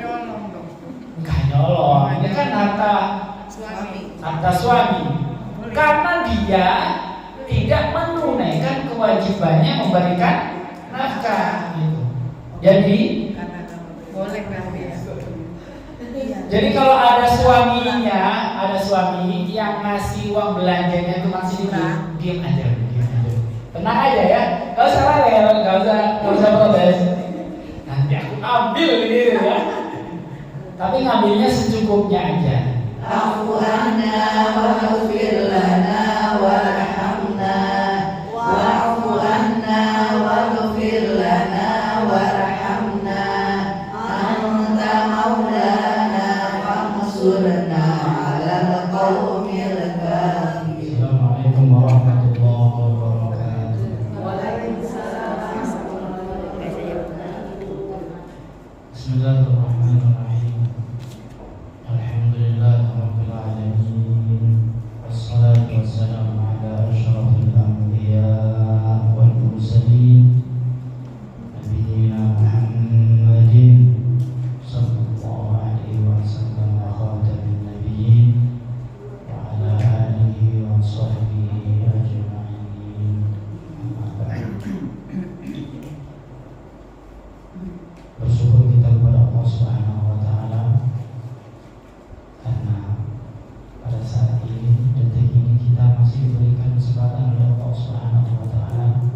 nyolong dong. Enggak nyolong, ini kan harta suami. Karena dia tidak menunaikan kewajibannya memberikan nafkah gitu. Jadi boleh berarti ya. Jadi kalau ada suami yang ngasih uang belanjanya itu masih diam aja. Tenang aja ya, gak usah rewel, gak usah protes. Nanti aku ambil gitu ya. Tapi ngambilnya secukupnya aja. Afu anna waghfir lana warhamna wa'fu anna waghfir lana warhamna anta maulana fansurna 'alal qaumil kafirin. Assalamualaikum warahmatullahi wabarakatuh. Bismillahirrahmanirrahim. Alhamdulillahirabbil alamin. Wassalatu wassalamu ala asyrafil anbiya wal mursalin nabiyina Muhammadin sallallahu alaihi wasallam wa khatamin nabiyyin wa ala alihi wa sahbihi ajma'in. Amma ba'd. Bersyukur kita kepada Allah Subhanahu wa taala karena pada saat ini, detik ini kita masih diberikan kesempatan oleh Allah Subhanahu wa taala,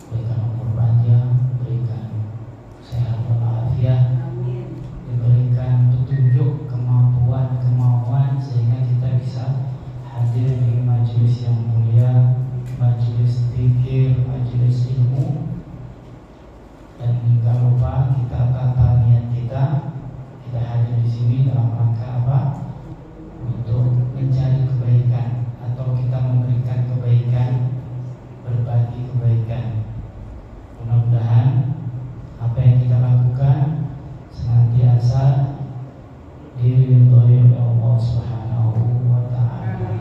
berikan umur panjang, berikan sehat walafiat, diberikan petunjuk, kemauan sehingga kita bisa hadir di majelis yang mulia, majelis zikir, majelis ilmu. Dan jangan lupa kita tata niat kita hadir di sini dalam rangka apa? Untuk mencari kebaikan atau kita memberikan kebaikan, berbagi kebaikan. Mudah-mudahan apa yang kita lakukan senantiasa diridhoi oleh Allah Subhanahu wa taala.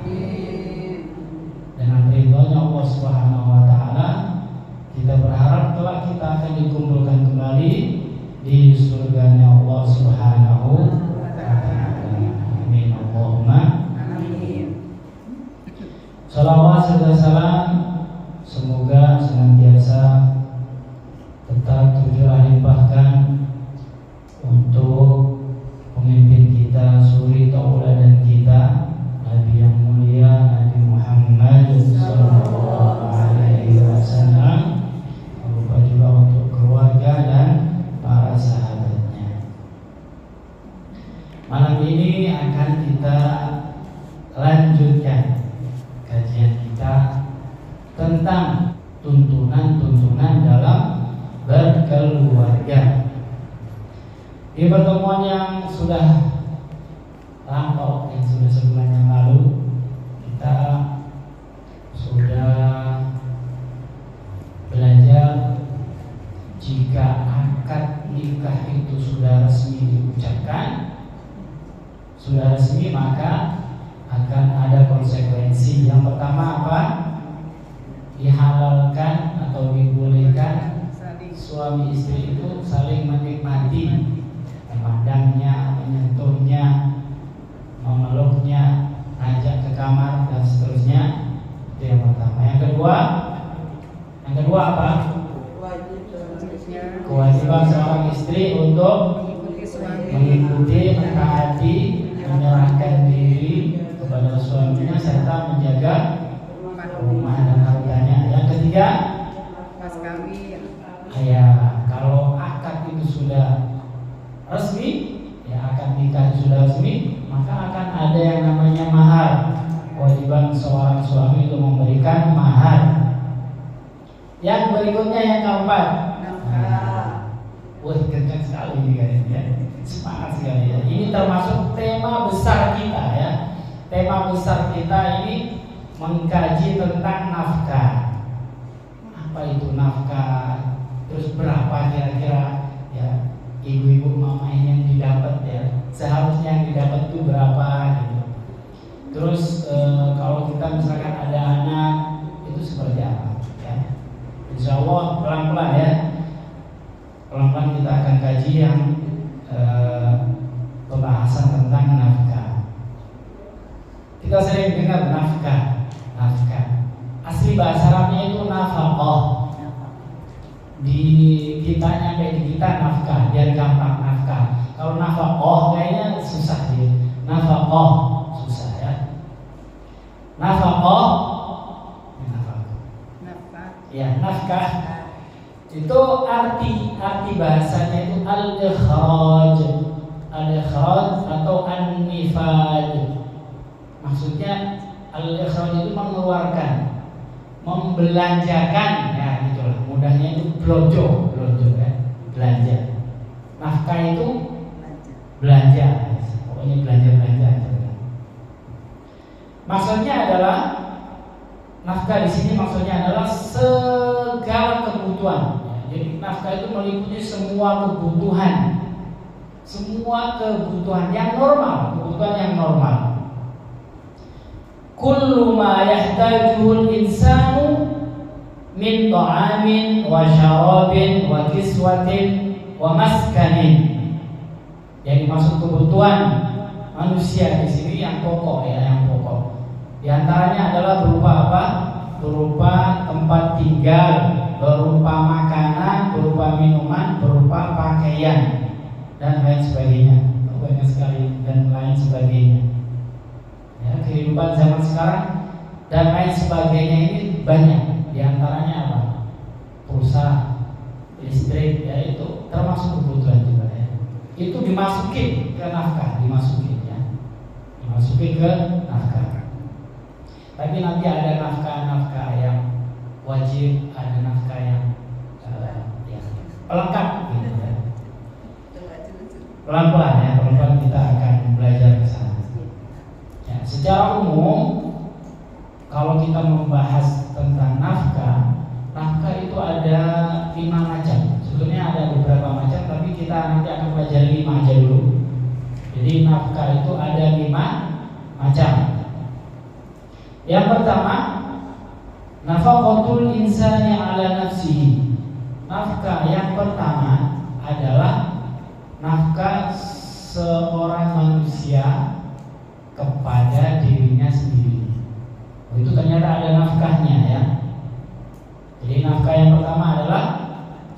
Dengan ridhonya Allah Subhanahu wa taala, kita berharap kelak kita akan dikumpulkan kembali di surganya Allah Subhanahu wa taala. Amin Allahumma amin. Salawat serta salam semoga senantiasa tetap tercurah limpahkan untuk pemimpin kita, suri tauladan kita, Nabi yang mulia Nabi Muhammad sallallahu alaihi wasallam. Lupa juga untuk keluarga dan para sahabatnya. Malam ini akan kita lanjutkan kajian kita tentang tuntunan-tuntunan dalam berkeluarga. Di pertemuan yang sudah lampau, yang sudah sebulan yang lalu, kita sudah belajar jika akad nikah itu sudah resmi diucapkan, sudah resmi, maka akan ada konsekuensi. Yang pertama apa? Dihalalkan atau dibolehkan suami istri itu saling menikmati, memandangnya, menyentuhnya, memeluknya, ajak ke kamar dan seterusnya. Itu yang pertama. Yang kedua apa? Kewajiban seorang istri untuk mengikuti, mentaati, menyerahkan diri kepada suaminya serta menjaga rumah dan hartanya. Yang ketiga, Pas kawin. ya kalau akad itu sudah resmi, ya akad nikah sudah resmi, maka akan ada yang namanya mahar. Kewajiban seorang suami untuk memberikan mahar. Yang berikutnya yang keempat, wah kencang sekali ini kalian ya, semangat sekali ya. Ini termasuk tema besar kita ya. Tema besar kita ini mengkaji tentang nafkah. Apa itu nafkah? Terus berapa kira-kira ya ibu-ibu mama ini yang didapat ya? Seharusnya yang didapat itu berapa gitu. Terus kalau kita misalkan ada anak itu seperti apa ya? Insya Allah pelan-pelan ya. Pelan-pelan kita akan kaji yang sering dengar nafkah. Asli bahasa Arabnya itu nafaqah. Di kita nyampe di kita nafkah, biar gampang nafkah. Kalau nafaqah kayaknya susah sih. Nafaqah susah ya. Nafaqah. Ya, nafkah itu arti bahasanya itu al-ikhraj atau an-nifad. Maksudnya al-ikhraj itu mengeluarkan, membelanjakan, ya itulah mudahnya itu belanja ya, belanja. Nafkah itu belanja, pokoknya belanja. Maksudnya adalah nafkah di sini maksudnya adalah segala kebutuhan. Jadi nafkah itu meliputi semua kebutuhan yang normal, kebutuhan yang normal. Kullu ma yahtajuhul insanu min ta'amin wa syarabin wa kiswatin wa maskanin. Jadi maksud kebutuhan manusia di sini yang pokok ya, yang pokok. Di antaranya adalah berupa apa? Berupa tempat tinggal, berupa makanan, berupa minuman, berupa pakaian dan lain sebagainya. Banyak sekali dan lain sebagainya. Ya, kehidupan zaman sekarang dan lain sebagainya ini banyak. Di antaranya apa? Pulsa, listrik, ya itu termasuk kebutuhan juga ya. Itu dimasukin ke nafkah, dimasukin ke nafkah. Tapi nanti ada nafkah yang wajib, ada nafkah yang pelengkap gitu ya. Pelan-pelan kita akan belajar ke sana. Ya, secara umum kalau kita membahas tentang nafkah itu ada 5 macam. Sebetulnya ada beberapa macam, tapi kita nanti akan pelajari 5 aja dulu. Jadi nafkah itu ada 5 macam. Yang pertama, nafaqatul insani ala nafsihi. Nafkah yang pertama adalah nafkah seorang manusia kepada dirinya sendiri. Itu ternyata ada nafkahnya ya. Jadi nafkah yang pertama adalah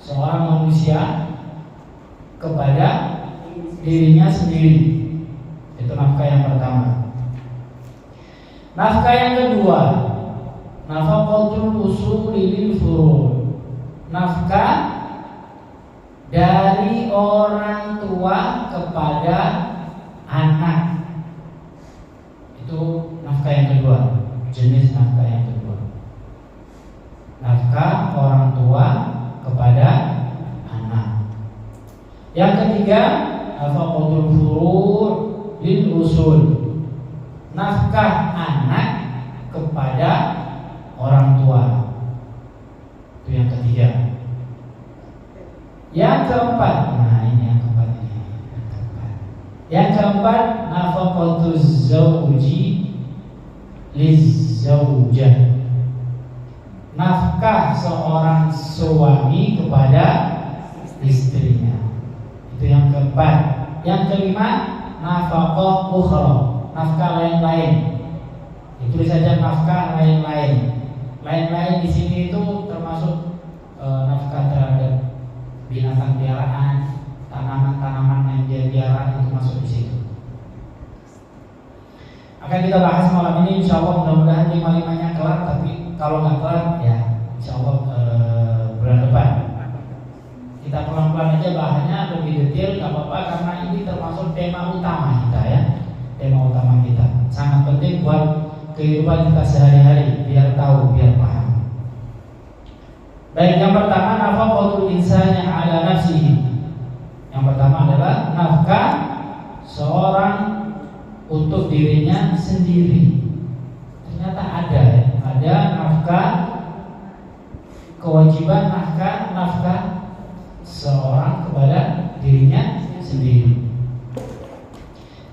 seorang manusia kepada dirinya sendiri. Itu nafkah yang pertama. Nafkah yang kedua, nafaqatul usuli lil furu'. Nafkah dari orang tua kepada anak. Itu nafkah yang kedua, jenis nafkah yang kedua. Nafkah orang tua kepada anak. Yang ketiga, nafaqatul furu' lil usul. Nafkah anak kepada orang tua. Itu yang ketiga. Yang keempat, nah ini yang keempat ini. Yang keempat, nafaqatuz zauji lizaujah. Nafkah seorang suami kepada istrinya. Itu yang keempat. Yang kelima, nafaqah ukhra. Nafkah lain-lain. Ditulis saja nafkah lain-lain. Lain-lain di sini itu termasuk nafkah terhadap binatang piaraan, tanaman-tanaman yang dia piara itu masuk di situ. Akan kita bahas malam ini, insya Allah mudah-mudahan 5-5-nya kelar. Tapi kalau nggak kelar ya insya Allah bulan depan. Kita pelan-pelan aja bahannya lebih detail, nggak apa-apa karena ini termasuk tema utama kita ya. Tema utama kita sangat penting buat kehidupan kita sehari-hari, biar tahu, biar paham. Baik, yang pertama nafaqatul insani ala nafsihi. Yang pertama adalah nafkah seorang untuk dirinya sendiri. Ternyata ada nafkah, kewajiban nafkah seorang kepada dirinya sendiri.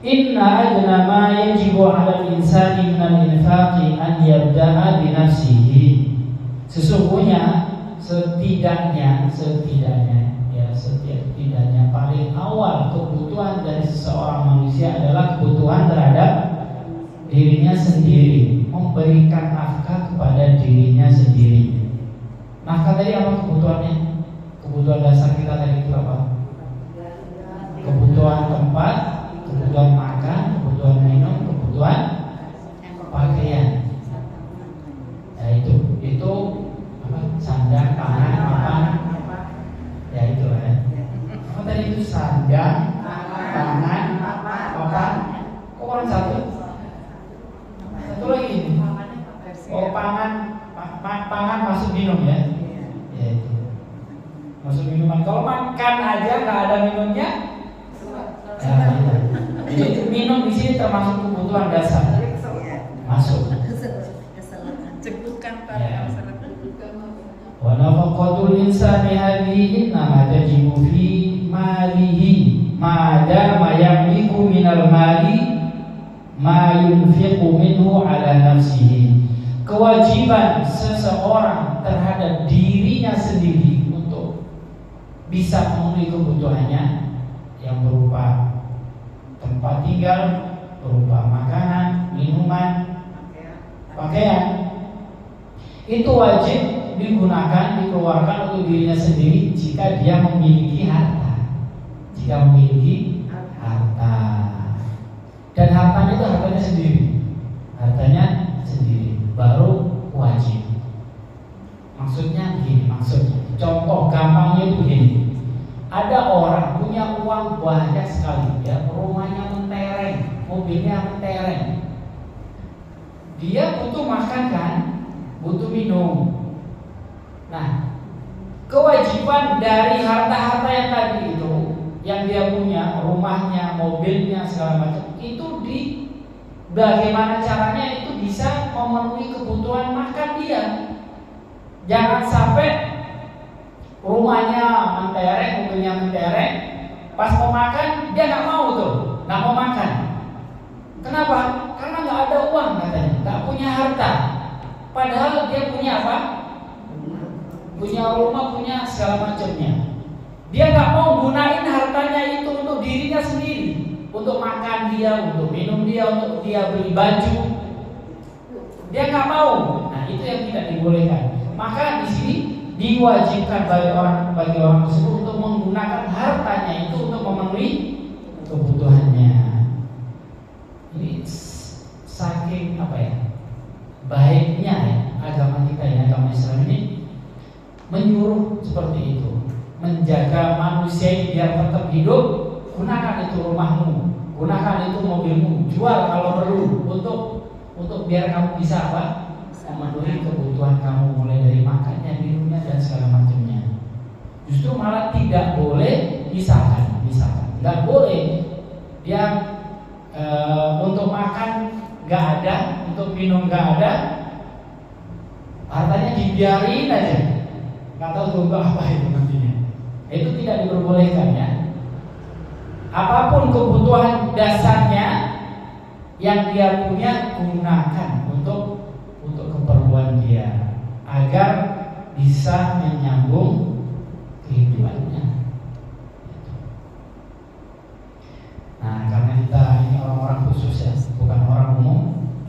Inna ajna ma yajibu 'ala al-insani min al-infaqi an yabda'a bi nafsihi. Sesungguhnya setidaknya paling awal kebutuhan dari seseorang manusia adalah kebutuhan terhadap dirinya sendiri, memberikan nafkah kepada dirinya sendiri. Nafkah tadi apa kebutuhannya? Kebutuhan dasar kita tadi itu apa? Kebutuhan tempat, kebutuhan makan, kebutuhan minum, kebutuhan pakaian. Ya itu apa? Sandang, pangan, papan. Ya itu ya. Apa tadi itu sandang, pangan, papan. Kok orang satu? Satu lagi. Oh pangan masuk minum ya. Ya itu. Masuk minuman. Kalau makan aja nggak ada minumnya. Ya, jadi minum di sini termasuk kebutuhan dasar. Masuk. Cegukan Ya. para Wa nafaqatul insani hadhihi innama tajibu fi malihi ma dama yamliku minal mali ma yunfiqu minhu ala nafsihi. Kewajiban seseorang terhadap dirinya sendiri untuk bisa memenuhi kebutuhannya yang berupa tempat tinggal, berupa makanan, minuman, pakaian, itu wajib digunakan, dikeluarkan untuk dirinya sendiri jika dia memiliki harta. Jika memiliki harta, dan hartanya itu hartanya sendiri, hartanya sendiri, baru wajib. Maksudnya begini, contoh gampangnya itu begini. Ada orang punya uang banyak sekali, ya, rumahnya mentereng, mobilnya mentereng. Dia butuh makan kan, butuh minum. Nah, kewajiban dari harta-harta yang tadi itu, yang dia punya, rumahnya, mobilnya, segala macam, itu bagaimana caranya itu bisa memenuhi kebutuhan makan dia. Jangan sampai rumahnya mentereng, mobilnya mentereng, pas mau makan dia nggak mau tuh, nggak mau makan. Kenapa? Karena nggak ada uang katanya, nggak punya harta. Padahal dia punya apa? Punya rumah, punya segala macamnya. Dia nggak mau gunain hartanya itu untuk dirinya sendiri, untuk makan dia, untuk minum dia, untuk dia beli baju. Dia nggak mau. Nah itu yang tidak dibolehkan. Maka di sini diwajibkan bagi orang tersebut untuk menggunakan hartanya itu untuk memenuhi kebutuhannya. Ini saking apa ya, baiknya ya agama kita ya, agama Islam ini menyuruh seperti itu, menjaga manusia ini biar tetap hidup. Gunakan itu rumahmu, gunakan itu mobilmu, jual kalau perlu untuk biar kamu bisa apa, memenuhi kebutuhan kamu, mulai dari makannya, minumnya, dan segala macamnya. Justru malah tidak boleh misalkan, nggak boleh dia untuk makan nggak ada, untuk minum nggak ada, hartanya dibiarin aja, nggak tahu tunggu apa itu nantinya. Itu tidak diperbolehkan ya. Apapun kebutuhan dasarnya yang dia punya, gunakan untuk keperluan dia agar bisa menyambung kehidupannya. Nah, karena kita ini orang-orang khusus ya, bukan orang umum,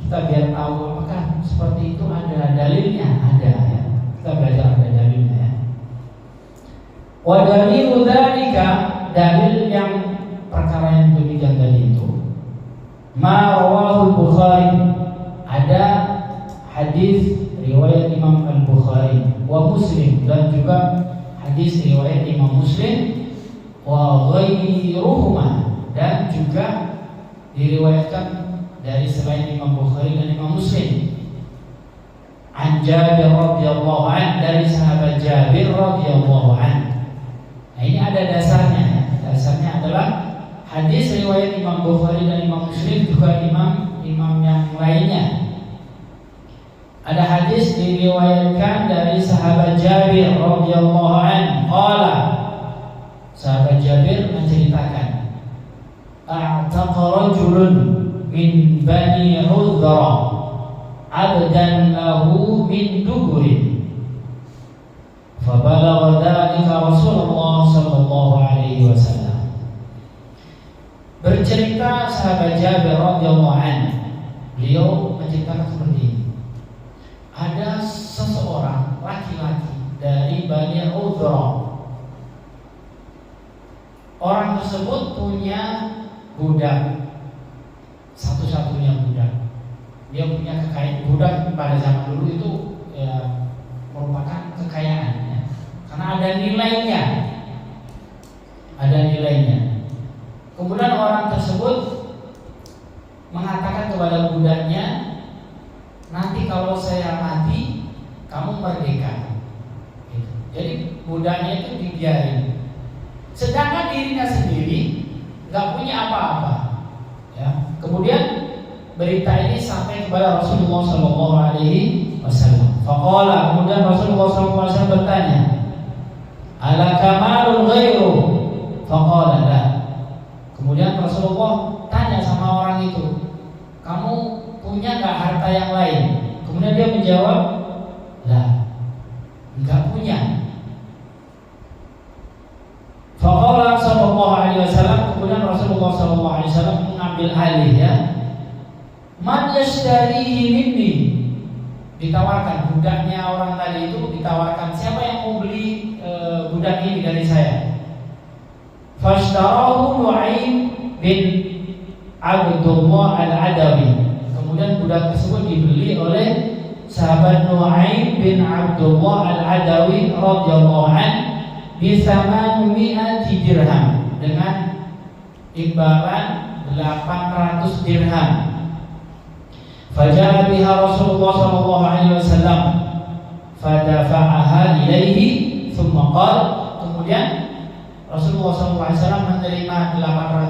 kita biar tahu apakah seperti itu ada dalilnya, ada ya. Kita belajar ada dalilnya ya. Wa dalilu dzalika, dalil yang perkara yang demikian tadi itu, ma rawahul Bukhari, ada hadis riwayat Imam Al-Bukhari wa Muslim, dan juga hadis riwayat Imam Muslim wa ghairuhuma, dan juga diriwayatkan dari selain Imam Bukhari dan Imam Muslim. An Jabir radhiyallahu an, dari sahabat Jabir radhiyallahu an. Nah, ini ada dasarnya. Dasarnya adalah hadis riwayat Imam Bukhari dan Imam Muslim, juga imam yang lainnya. Ada hadis diriwayatkan dari sahabat Jabir radhiyallahu an, qala, sahabat Jabir menceritakan, a'taqa rajulun min bani Udhra 'abdan lahu min duburin, fabalagha dhalika Rasulullah sallallahu alaihi wasallam. Bercerita sahabat Jabir radhiyallahu an, beliau menceritakan seperti ini. Ada seseorang laki-laki dari Bani Udhra. Orang tersebut punya budak, satu-satunya budak. Dia punya kekayaan. Budak pada zaman dulu itu ya, merupakan kekayaan ya. Karena ada nilainya. Ada nilainya. Kemudian orang tersebut mengatakan kepada budaknya, nanti kalau saya mati, kamu merdeka. Jadi budaknya itu dibiarin. Sedangkan dirinya sendiri nggak punya apa-apa. Ya. Kemudian berita ini sampai kepada Rasulullah SAW. Faqala, kemudian Rasulullah SAW bertanya, ala kamalun ghairu? Faqala la. Kemudian Rasulullah tanya sama orang itu, kamu punya nggak harta yang lain? Kemudian dia menjawab, la, nggak punya. Faqala sallallahu alaihi wasallam, kemudian Rasulullah sallallahu alaihi wasallam mengambil alih ya. Man yashtarihi minni. Ditawarkan budaknya orang tadi itu ditawarkan, siapa yang mau beli budak ini dari saya? Fashtarahu Nu'aim bin Abdullah al-Adawi. Kemudian budak tersebut dibeli oleh sahabat Nu'aim bin Abdullah al-Adawi radhiyallahu anhu bi-800 dirham, dengan imbalan 800 dirham. Faja'a biha Rasulullah sallallahu alaihi wasallam fadafa'aha ilaihi thumma qala. Kemudian Rasulullah sallallahu alaihi wasallam menerima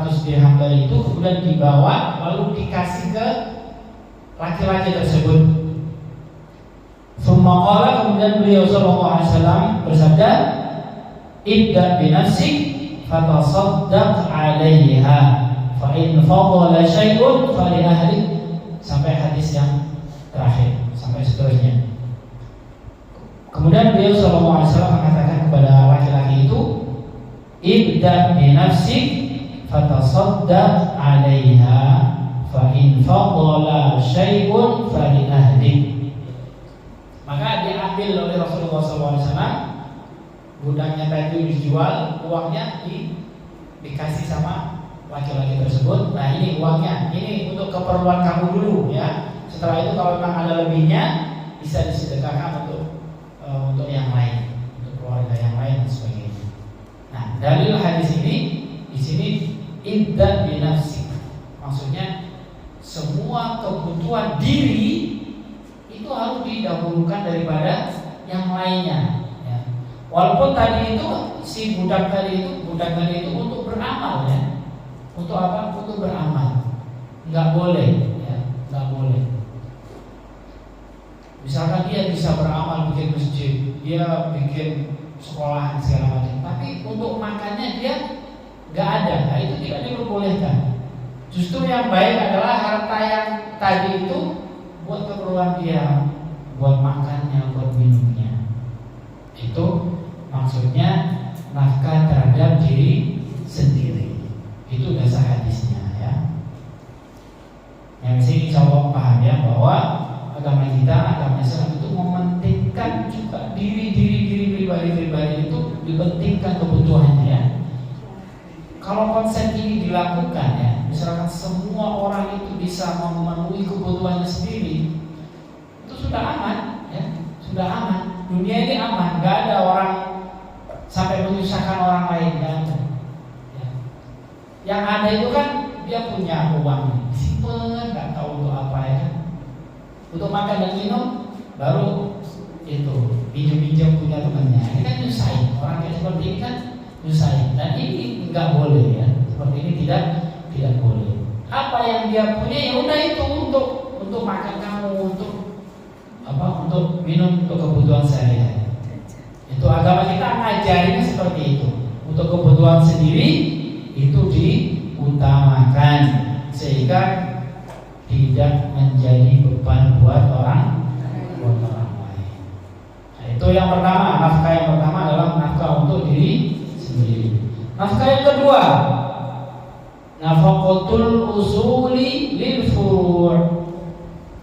800 dirham dari itu, kemudian dibawa lalu dikasih ke laki-laki tersebut. Thumma qala, kemudian beliau sallallahu alaihi wasallam bersabda, ibda binafsik fatasaddaq 'alaiha fa in fadala syai'un fali ahli, sampai hadis yang terakhir sampai seterusnya. Kemudian beliau sallallahu alaihi wasallam mengatakan kepada laki-laki itu, ibda binafsik fatasaddaq 'alaiha fa in fadala syai'un fali ahli. Maka diambil oleh Rasulullah sallallahu alaihi wasallam budaknya tadi, dijual, uangnya dikasih sama laki-laki tersebut. Nah ini uangnya, ini untuk keperluan kamu dulu ya. Setelah itu kalau memang ada lebihnya bisa disedekahkan untuk yang lain, untuk keluarga yang lain dan sebagainya. Nah dalil hadis ini di sini idda binafsi, maksudnya semua kebutuhan diri itu harus didahulukan daripada yang lainnya. Walaupun tadi itu si budak tadi itu untuk beramal ya. Untuk apa? Untuk beramal. Enggak boleh ya, enggak boleh. Misalkan dia bisa beramal bikin masjid, dia bikin sekolahan segala macam, tapi untuk makannya dia enggak ada. Nah, itu tidak diperbolehkan. Justru yang baik adalah harta yang tadi itu buat keperluan dia, buat makannya, buat minumnya. Itu maksudnya nafkah terhadap diri sendiri. Itu dasar hadisnya ya. Yang sini insya Allah paham ya, bahwa agama kita, agama Islam itu mementingkan juga diri pribadi itu dipentingkan kebutuhannya ya. Kalau konsep ini dilakukan ya, misalkan semua orang itu bisa memenuhi kebutuhannya sendiri, itu sudah aman ya, sudah aman. Dunia ini aman, nggak ada orang sampai menyusahkan orang lain kan. Ya. Yang ada itu kan dia punya uang, simpen, nggak tahu untuk apa ya kan. Untuk makan dan minum baru itu pinjam punya temannya. Ini kan nyusahin, orang kayak seperti ini kan nyusahin. Dan ini nggak boleh ya. Seperti ini tidak boleh. Apa yang dia punya ya udah itu untuk makan kamu, untuk minum, untuk kebutuhan sehari-hari. Itu agama kita ngajarinnya seperti itu. Untuk kebutuhan sendiri itu diutamakan sehingga tidak menjadi beban buat orang lain. Nah, itu yang pertama, nafkah yang pertama adalah nafkah untuk diri sendiri. Nafkah yang kedua, nafaqatul usuli lil furu'.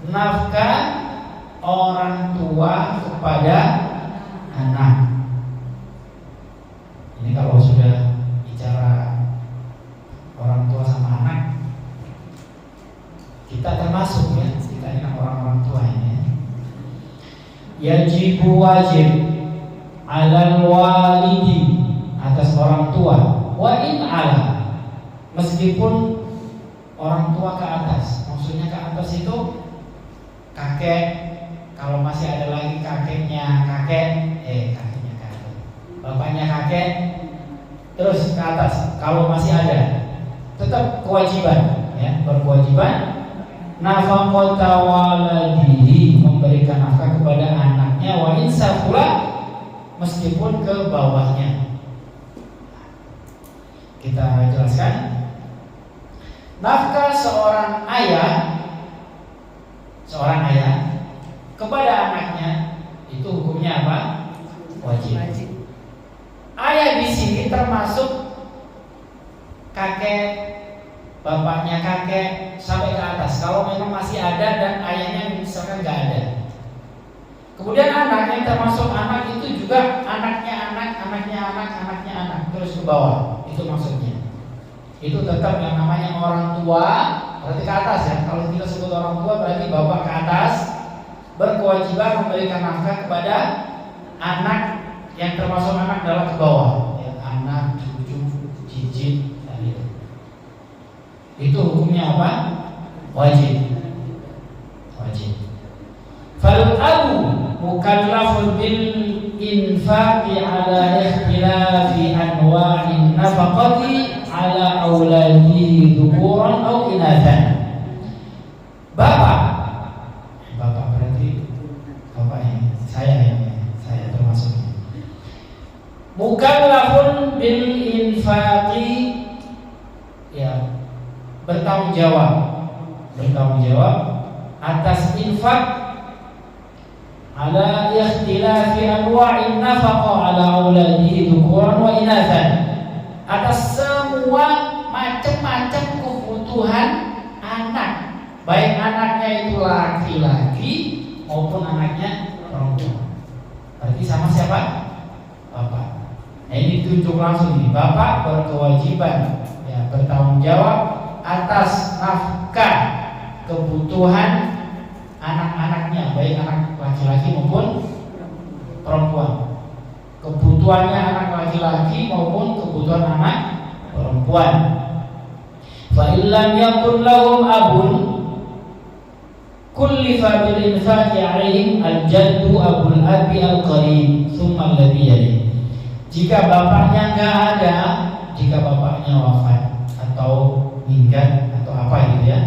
nafkah orang tua kepada anak. Ini kalau sudah bicara orang tua sama anak, kita termasuk ya, kita ini orang tua ini. Yajibu wajib alal walidi, atas orang tua, wa in ala, meskipun orang tua ke atas. Maksudnya ke atas itu kakek, kalau masih ada lagi kakeknya kakek, bapaknya kakek, terus ke atas. Kalau masih ada, tetap kewajiban, ya, berkewajiban nafaqata waladihi, memberikan nafkah kepada anaknya, wa insafula, meskipun ke bawahnya. Kita jelaskan, nafkah seorang ayah kepada anaknya itu hukumnya apa? Wajib. Ayah di sini termasuk kakek, bapaknya kakek sampai ke atas. Kalau memang masih ada dan ayahnya misalkan nggak ada. Kemudian anaknya termasuk anak itu juga anaknya anak terus ke bawah. Itu maksudnya. Itu tetap yang namanya orang tua berarti ke atas ya. Kalau kita sebut orang tua berarti bapak ke atas, berkewajiban memberikan nafkah kepada anak yang termasuk anak adalah ke bawah, ya, anak, cucu, cicit, dan itu. Itu hukumnya apa? Wajib. Fal abu mukallafun bil infaqi ala ikhtilafi anwa'in nafaqati ala auladihi dhukuran aw inathan. Bapak berarti bapak ini, saya termasuk. Mukallafun bil infaqi, ya, bertanggung jawab atas infak ala ikhtilafi anwa'in nafaqah ala auladihi dhukuran wa inathan, atas semua macam-macam kebutuhan anak, baik anaknya itu laki-laki maupun anaknya perempuan. Berarti sama siapa? Bapak. Nah, ini tunjuk langsung nih, bapak berkewajiban, ya, bertanggung jawab atas nafkah kebutuhan anak-anaknya, baik anak laki-laki maupun perempuan. Kebutuhannya anak laki-laki maupun kebutuhan anak perempuan. Fa illam yakun lahum abun kullifa bil infaqi 'alaihim al-jaddu abul abi al-qarib thumma alladhi yali. Jika bapaknya enggak ada, jika bapaknya wafat atau meninggal atau apa gitu ya,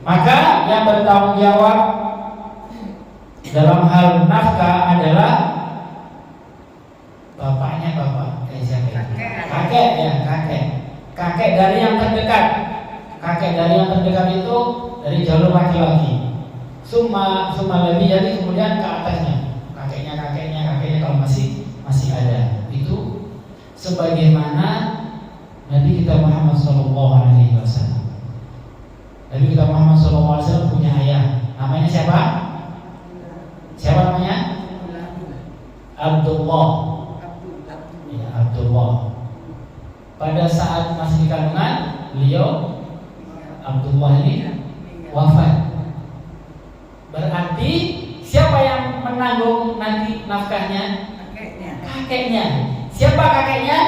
maka yang bertanggung jawab dalam hal nafkah adalah bapaknya, kakek dari yang terdekat. Kakek dari yang terdekat itu dari jalur laki-laki. Summa lebih, jadi kemudian ke atasnya kakeknya kalau masih ada. Itu sebagaimana Nabi kita Muhammad SAW. Nabi kita Muhammad SAW punya ayah. Namanya siapa? Siapa namanya? Abdullah. Ya, Abdullah. Pada saat masih di kandungan, beliau Abdullah ini wafat. Berarti siapa yang menanggung nanti nafkahnya? Kakeknya. Siapa kakeknya?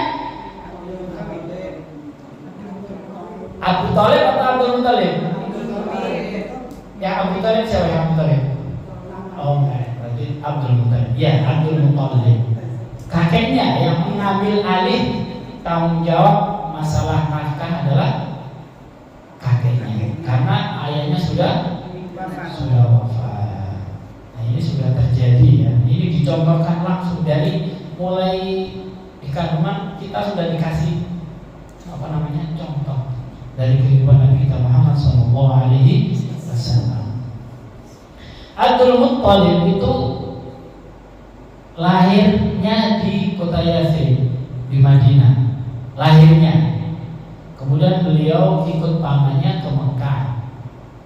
Abu Thalib atau Abdul Muthalib? Yang Abu Thalib siapa yang Abu Thalib? Oh enggak, berarti Abdul Muthalib. Ya, Abdul Muthalib. Kakeknya yang mengambil alih tanggung jawab masalah nafkah adalah kakeknya, karena ayahnya sudah wafat. Nah, ini sudah terjadi ya. Ini dicontohkan langsung dari mulai di kandungan kita sudah dikasih contoh dari kehidupan Nabi kita Muhammad SAW. Abdul Muthalib itu lahirnya di kota Yathrib di Madinah, lahirnya. Kemudian beliau ikut pamannya ke Mekah.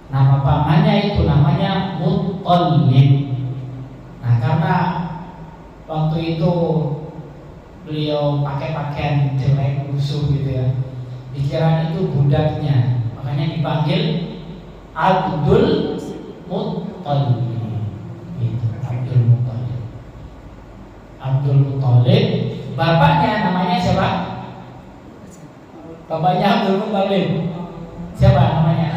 Nama pamannya itu namanya Muttalib. Nah, karena waktu itu beliau pakai pakaian jelek, lusuh gitu ya, dikira itu budaknya, makanya dipanggil Abdul Muttalib. Gitu, Abdul Muttalib. Abdul Muttalib, bapaknya namanya siapa? Bapaknya Abdul Muttalib. Siapa namanya?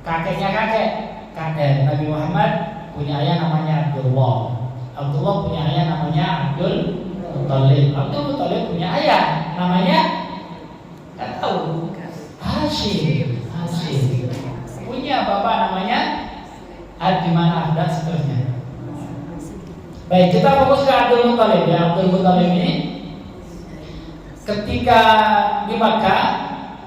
Kakeknya kakek Nabi Muhammad punya ayah namanya Abdullah. Abdullah punya ayah namanya Abdul Muttalib. Abdul Muttalib punya ayah namanya nggak tahu. Hashim. Punya bapak namanya Ad-Dimanah dan seterusnya. Baik, kita fokus ke Abdul Muttalib ya. Abdul Muttalib ini ketika di Makkah,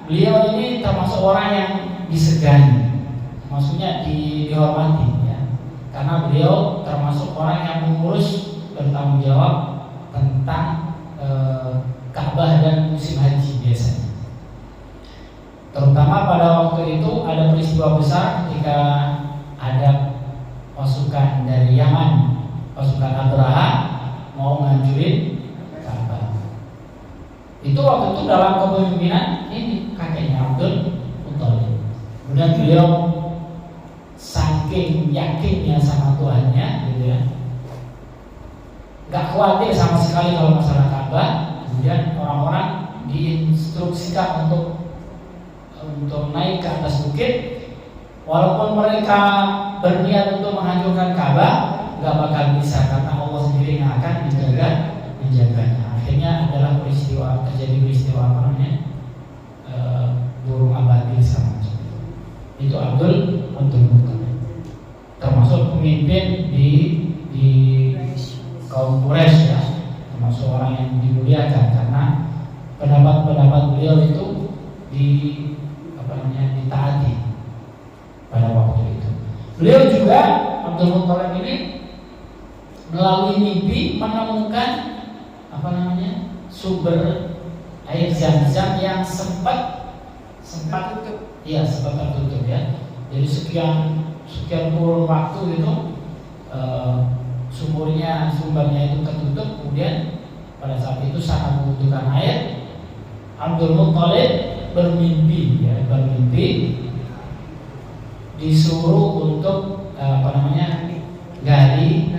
beliau ini termasuk orang yang disegani, maksudnya dihormati ya, karena beliau termasuk orang yang mengurus, bertanggung jawab tentang Ka'bah dan musim haji biasanya. Terutama pada waktu itu ada peristiwa besar ketika ada pasukan dari Yaman, pasukan Abraha mau ngancurin Ka'bah. Itu waktu itu dalam kepemimpinan ini kakeknya Abdul Muttalib. Kemudian beliau saking yakinnya sama Tuhannya, gitu ya, nggak khawatir sama sekali kalau masalah Ka'bah. Kemudian orang-orang diinstruksikan untuk naik ke atas bukit, walaupun mereka berniat untuk menghancurkan Ka'bah, nggak bakal bisa karena Allah sendiri yang akan menjaganya. Akhirnya adalah terjadi peristiwa apa namanya, burung ababil sama macam itu. Abdul Muttalib termasuk pemimpin di kaum Quraisy ya, termasuk orang yang dimuliakan karena pendapat beliau itu ditaati pada waktu itu. Beliau juga Abdul Muttalib ini melalui mimpi menemukan sumber air Zam-Zam yang sempat tertutup ya. Jadi sekian kurun waktu itu sumbernya itu tertutup. Kemudian pada saat itu sangat membutuhkan air. Abdul Muttalib bermimpi disuruh untuk gali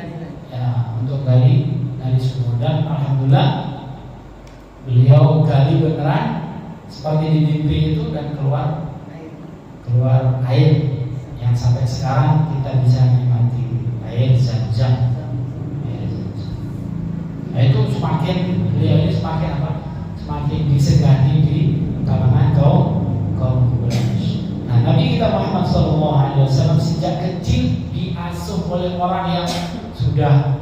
sumur, dan alhamdulillah beliau gali beneran seperti di mimpi itu, dan keluar air yang sampai sekarang kita bisa nikmati, air Zam-Zam. Nah, itu beliau ini semakin disegani di kalangan kaum Quraisy. Nah, Nabi kita Muhammad SAW sejak kecil diasuh oleh orang yang sudah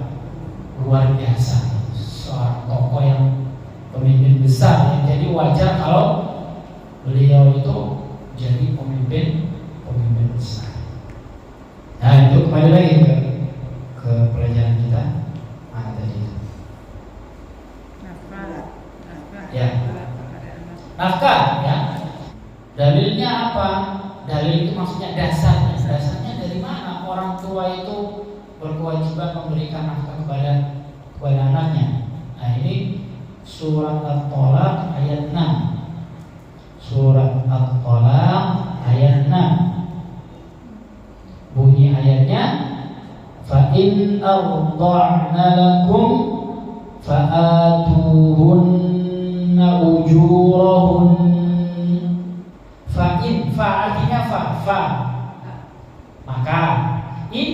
luar biasa, seorang tokoh yang pemimpin besar, yang jadi wajar kalau beliau itu jadi pemimpin besar. Nah, itu kembali lagi ke pelajaran kita. Mana tadi? Nafkah ya. Dalilnya apa? Dalil itu maksudnya dasarnya. Dasarnya dari mana? Orang tua itu berkewajiban memberikan nafkah kepada anaknya. Nah, ini surat At-Thalaq ayat 6. Surat At-Thalaq ayat 6. Bunyi ayatnya, fa in arda'na lakum fa'atuhunna ujurahun. Fa artinya fa. Maka in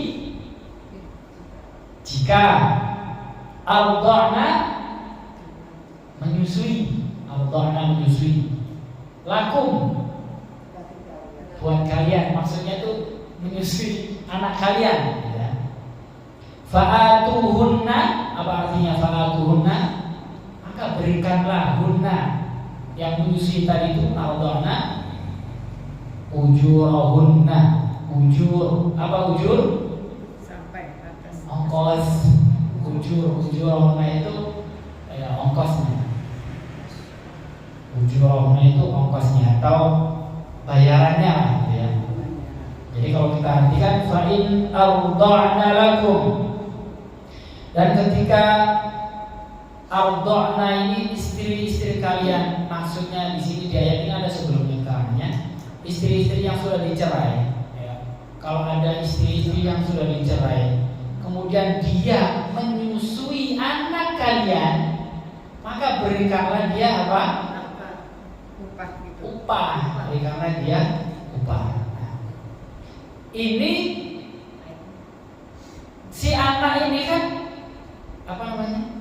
jika, arda'na menyusui, lakum buat kalian, maksudnya itu menyusui anak kalian ya. Fa'atuhunna, apa artinya fa'atuhunna? Maka berikanlah hunna, yang menyusui tadi itu arda'na, ujurahunna. Apa ujur? Sampai atas Ongkos. Ujurahunna itu ongkosnya. Ujurahunna itu ongkosnya atau bayarannya lah, gitu ya. Jadi kalau kita artikan fa in arda'na lakum, dan ketika arda'na ini istri-istri kalian, maksudnya di sini di ayat ini ada sebelum nikahnya, istri-istri yang sudah dicerai. Ya. Kalau ada istri-istri yang sudah dicerai, kemudian dia menyusui anak kalian, maka berikanlah dia apa? Upah gitu. Upah. Berikanlah dia upah. Ini si anak ini kan apa namanya?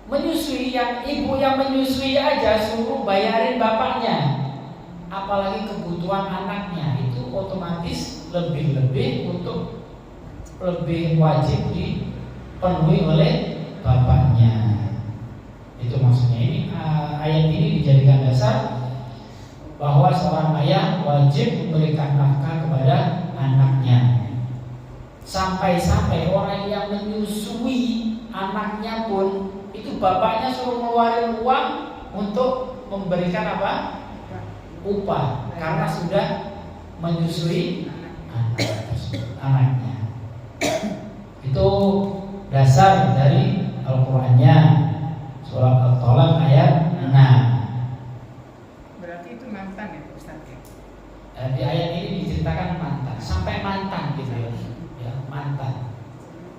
Menyusui, yang ibu yang menyusui aja suruh bayarin bapaknya, apalagi kebutuhan anaknya, itu otomatis lebih-lebih untuk lebih wajib dipenuhi oleh bapaknya. Itu maksudnya ini ayat ini dijadikan dasar bahwa seorang ayah wajib memberikan nafkah kepada anaknya. Sampai-sampai orang yang menyusui anaknya pun itu bapaknya suruh ngeluarin uang untuk memberikan apa? Upah, karena sudah menyusui anaknya. Itu dasar dari Al-Qur'annya, surat At-Talaq ayat 6. Berarti itu mantan ya Ustaz ya? Di ayat ini diceritakan mantan, sampai mantan gitu ya, mantan.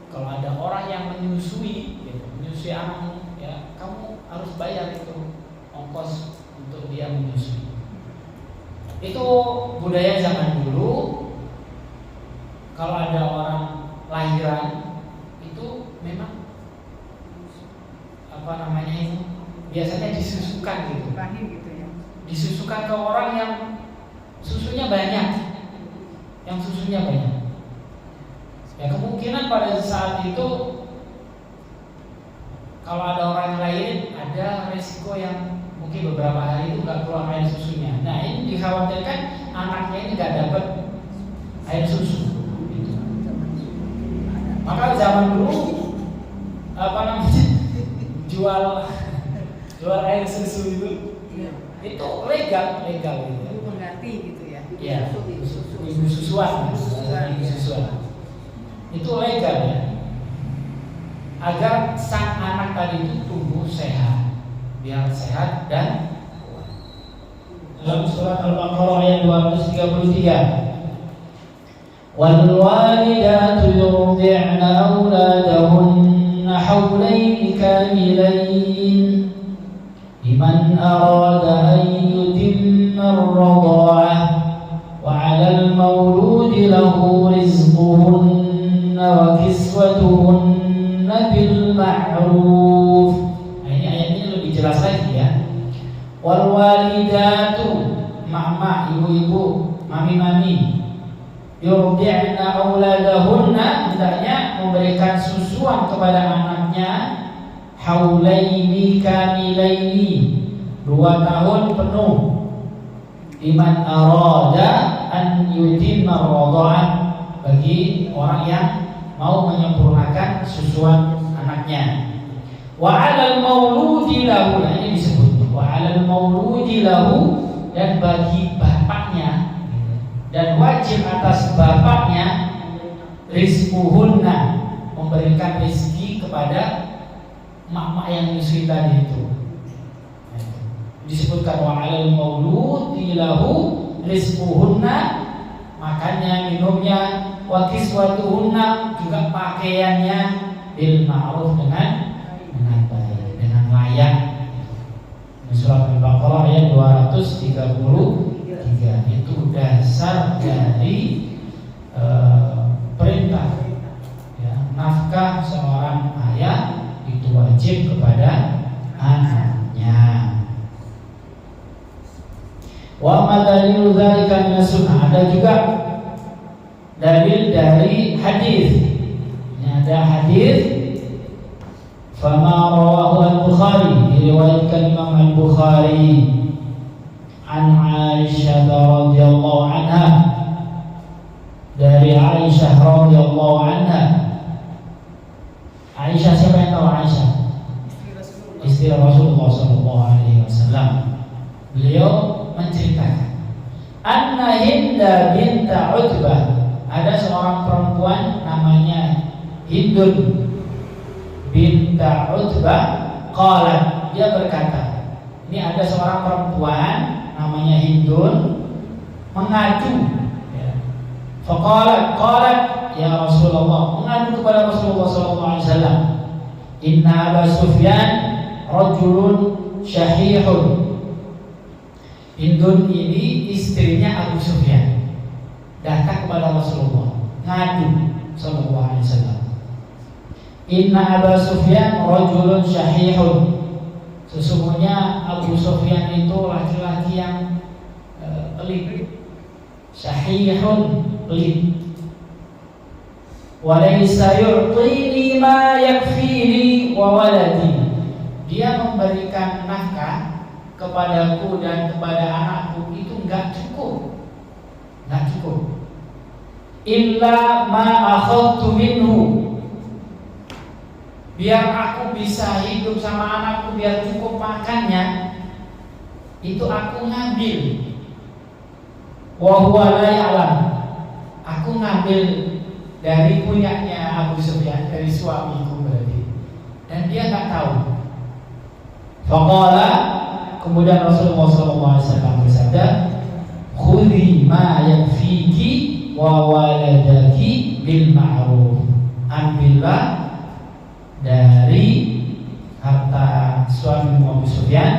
Kalau ada orang yang menyusui, gitu, menyusui anakmu, ya kamu harus bayar itu ongkos untuk dia menyusui. Itu budaya zaman dulu. Kalau ada orang lahiran itu memang apa namanya itu biasanya disusukan gitu. Lahir gitu ya. Disusukan ke orang yang susunya banyak. Yang susunya banyak. Ya kemungkinan pada saat itu kalau ada orang yang lain ada resiko yang mungkin beberapa hari itu nggak keluar air susunya. Nah ini dikhawatirkan anaknya ini nggak dapat air susu. Gitu. Maka zaman dulu apa namanya jual air susu itu legal gitu. Itu mengganti gitu ya. Iya, ibu susuan. Itu legal ya. Agar sang anak tadi itu tumbuh sehat, biar sehat dan kuat. Dalam surat Al-Baqarah ayat 233. وَالْوَالِدَاتُ يُرْضِعْنَ أَوْلَادَهُنَّ حَوْلَيْنِ كَامِلَيْنِ لِمَنْ أَرَادَ أَنْ يُتِمَّ الرَّضَاعَةَ وَعَلَى الْمَوْلُودِ لَهُ رِزْقُهُنَّ وَكِسْوَتُهُنَّ بِالْمَعْرُوفِ. Nah, ini ayatnya lebih jelas lagi ya. وَالْوَالِدَاتُ mama, ibu-ibu, mami-mami, yurdi'na auladahunna, hendaknya memberikan susuan kepada anaknya haulaini kamilaini, 2 tahun penuh, liman arada an yutimma radha'ah, bagi orang yang mau menyempurnakan susuan anaknya. Wa 'alal mauludi lahu, nah ini disebut wa 'alal mauludi lahu, dan bagi bapaknya, dan wajib atas bapaknya rizquhunna, memberikan rezeki kepada mak-mak yang menyusui tadi itu. Disebutkan wa 'alal mauludi lahu rizquhunna, makannya, minumnya, wa kiswatuhunna, juga pakaiannya, bil ma'ruf, dengan baik, dengan layak. Surat Al-Baqarah ayat 233. Itu dasar dari perintah ya, nafkah seorang ayah itu wajib kepada anaknya. Wa madalilu dzalika minas sunnah, ada juga dalil dari hadis. Ini ada hadis fama rawahu al-Bukhari, diriwayatkan Imam al-Bukhari an Aisyah radhiyallahu anha, dari Aisyah radhiyallahu anha. Aisyah, siapa yang tahu Aisyah? Istri Rasulullah sallallahu alaihi wasallam. Beliau menceritakan anna Hinda binta Utbah, ada seorang perempuan namanya Hindun binta Utbah, qalat, dia berkata, ini ada seorang perempuan namanya Hindun mengadu, ya. Qalat ya Rasulullah, mengadu kepada Rasulullah SAW, inna Aba Sufyan rajulun syahihun. Hindun ini istrinya Abu Sufyan datang kepada Rasulullah ngadu sallallahu alaihi wasallam. Inna Aba Sufyan rajulun syahihun. Sesungguhnya Abu Sufyan itu laki-laki yang pelit. Syahihun, pelit. Wa laysa yu'tini ma yakfini wa waladi. Dia memberikan nafkah kepadaku dan kepada anakku itu enggak cukup. Illa ma akhadtu minhu. Biar aku bisa hidup sama anakku, biar cukup makannya, itu aku ngambil. Wa huwa la ya'lam. Aku ngambil dari punyanya Abu Sufyan, dari suamiku berarti. Dan dia enggak tahu. Faqala, kemudian Rasulullah SAW bersabda, khudhi ma yakfiki wa waladaki bil ma'ruf. Ambillah dari harta suami Abu Sufyan,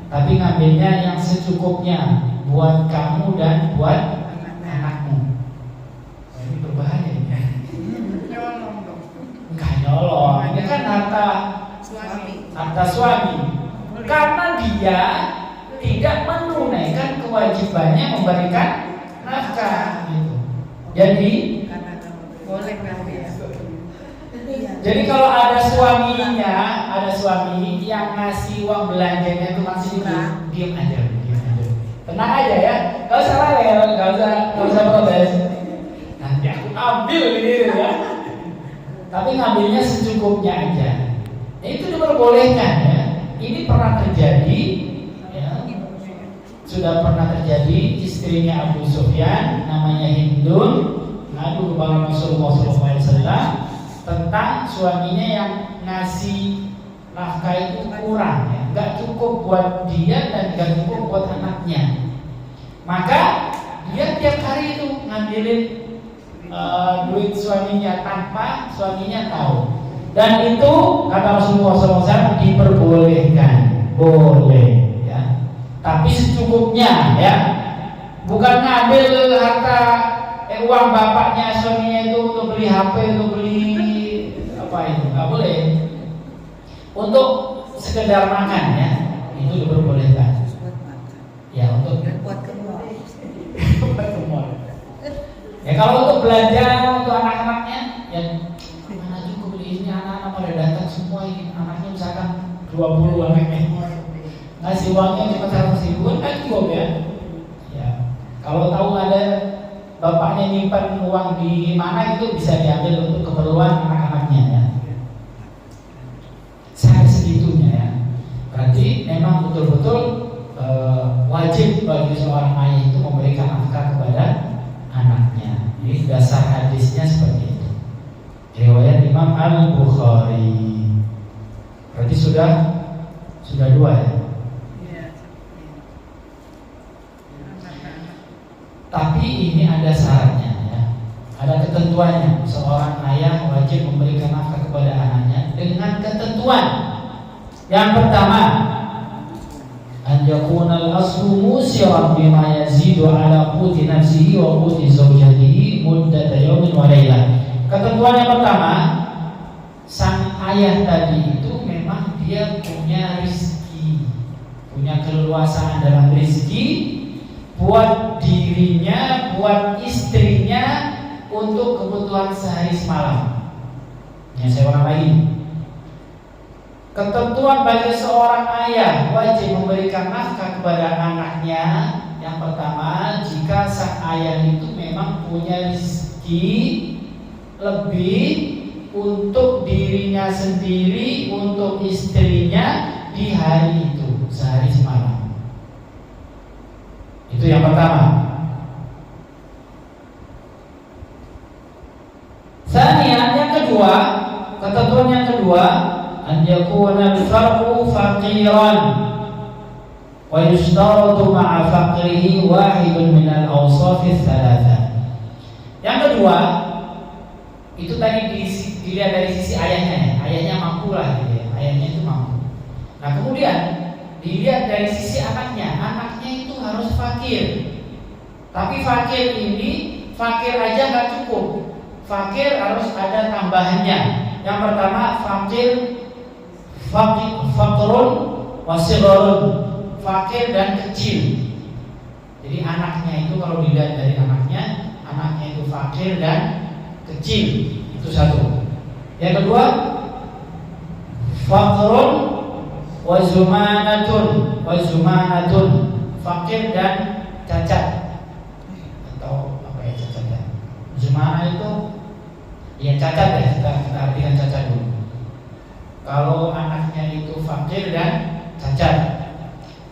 tapi ngambilnya yang secukupnya buat kamu dan buat anakmu. Nah, ini berbahaya ya. Nyolong dong. Enggak nyolong, ini kan harta suami. Karena dia tidak menunaikan kewajibannya memberikan nafkah gitu. Jadi Boleh kan ya. Jadi kalau ada suaminya, ada suami yang ngasih uang belanjanya itu masih diam aja. Tenang aja ya, gak usah rewel, gak usah protes. Nanti aku ambil gitu ya. Tapi ngambilnya secukupnya aja. Nah, itu diperbolehkan ya. Ini pernah terjadi, ya. Sudah pernah terjadi, istrinya Abu Sufyan namanya Hindun ngadu kepada Rasulullah SAW tentang suaminya yang ngasih nafkah itu kurang, ya, nggak cukup buat dia dan nggak cukup buat anaknya. Maka dia tiap hari itu ngambilin duit suaminya tanpa suaminya tahu. Dan itu kata Rasulullah SAW diperbolehkan, boleh, ya. Tapi secukupnya, ya. Bukan ngambil harta uang bapaknya suaminya itu untuk beli HP, untuk beli apa itu, nggak boleh. Untuk sekedar makan, ya, itu diperbolehkan. Ya, untuk buat ke mall. Ya kalau untuk belanja untuk anak-anaknya, ya mana cukup beli ini, anak-anak pada datang semua ini, anaknya misalkan 20 anaknya, ngasih uangnya cuma 100.000 kan cukup ya. Ya kalau tahu ada bapaknya nyimpan uang di mana itu bisa diambil untuk keperluan anak-anaknya ya. Sangat segitunya ya. Berarti memang betul-betul wajib bagi seorang ayah itu memberikan nafkah kepada anaknya. Ini dasar hadisnya seperti itu. Riwayat Imam Al-Bukhari. Berarti sudah dua ya. Tapi ini ada syaratnya ya. Ada ketentuannya. Seorang ayah wajib memberikan nafkah kepada anaknya dengan ketentuan. Yang pertama, an yakuna al-aslu musiran bima yazidu ala quti nafsihi wa quti zawjatihi muddat yawmin wa laylah. Ketentuan yang pertama, sang ayah tadi itu memang dia punya rezeki, punya keleluasaan dalam rezeki buat dirinya, buat istrinya untuk kebutuhan sehari semalam. Ya, saya ulang lagi. Ketentuan bagi seorang ayah wajib memberikan nafkah kepada anaknya. Yang pertama, jika sang ayah itu memang punya rezeki lebih untuk dirinya sendiri, untuk istrinya di hari itu, sehari semalam. Itu yang pertama. yakuna al-far'u faqiran wa yushtaratu ma'a faqrihi wahidun min al-awsaf ats-tsalatsa. Yang kedua, itu tadi dilihat dari sisi ayahnya. Ayahnya mampu lah gitu ya. Ayahnya itu mampu. Nah, kemudian dilihat dari sisi anaknya. Anaknya itu harus fakir. Tapi fakir ini fakir aja nggak cukup. Fakir harus ada tambahannya. Yang pertama fakrun wasigharun, fakir dan kecil. Jadi anaknya itu kalau dilihat dari anaknya itu fakir dan kecil, itu satu. Yang kedua, fakrun wazumanatun, fakir dan cacat. Atau apa ya cacat ya? Zumana itu ya cacat ya, kita artikan cacat dulu. Kalau anaknya itu fakir dan cacat.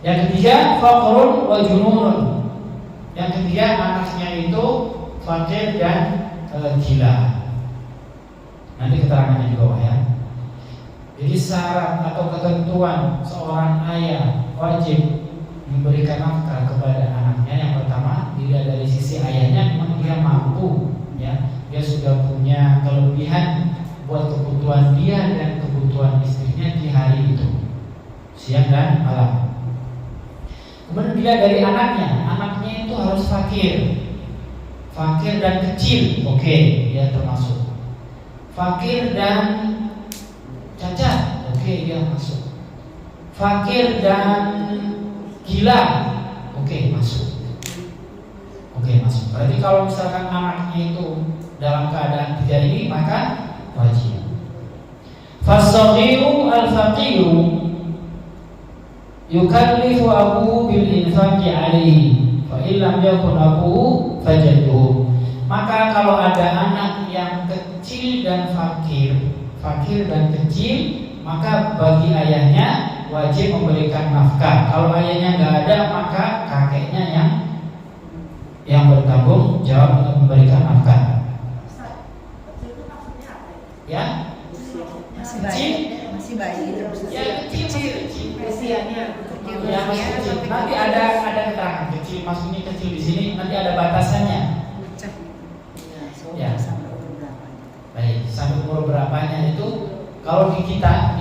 Yang ketiga, fakrun wa jununun. Yang ketiga, anaknya itu fakir dan gila. Nanti keterangannya di bawah ya. Jadi syarat atau ketentuan seorang ayah wajib memberikan nafkah kepada anaknya, yang pertama dilihat dari sisi ayahnya memang dia mampu ya, dia sudah punya kelebihan buat kebutuhan dia dan kebutuhan istrinya di hari itu, siang dan malam. Kemudian dilihat dari anaknya itu harus fakir dan kecil, oke, dia termasuk. Fakir dan cacat, oke, dia masuk. Fakir dan gila, oke, masuk. Berarti kalau misalkan anaknya itu dalam keadaan tiga ini, maka wajib. Fasaghiru al-faqiru yukallifu abuhu bil infaqi alaihi, fa illam yakun abuhu fajadduhu. Maka kalau ada anak yang kecil dan fakir dan kecil, maka bagi ayahnya wajib memberikan nafkah. Kalau ayahnya nggak ada, maka kakeknya yang bertanggung jawab untuk memberikan nafkah. Ya? Masih bayi terus. Ya kecil. Usianya Ya masih kecil. Nanti ada keterangan kecil. Maksudnya kecil di sini nanti ada batasannya. Ya. Baik, sampai umur berapanya itu kalau di kita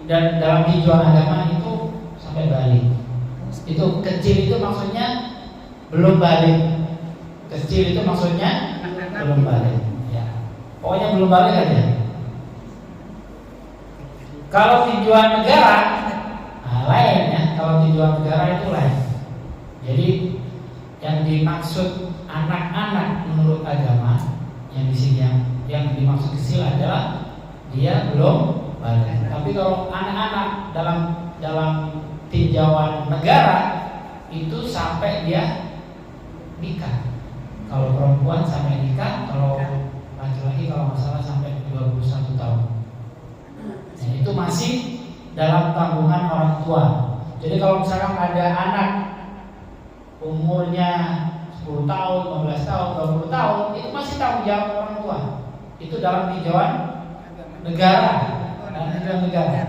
dan dalam tinjauan agama itu sampai balik. Itu kecil itu maksudnya belum balik. Kecil itu maksudnya belum balik. Ya. Pokoknya belum balik aja. Kalau tinjauan negara lain ya. Kalau tinjauan negara itu lain. Jadi yang dimaksud anak-anak menurut agama yang di sini yang dimaksud kecil adalah dia belum balik. Tapi kalau anak-anak dalam tinjauan negara itu sampai dia nikah. Kalau perempuan sampai nikah, kalau laki-laki kalau nggak salah sampai 21 tahun. Nah, itu masih dalam tanggungan orang tua. Jadi kalau misalkan ada anak umurnya 10 tahun, 15 tahun, 20 tahun, itu masih tanggung jawab orang tua. Itu dalam tinjauan negara.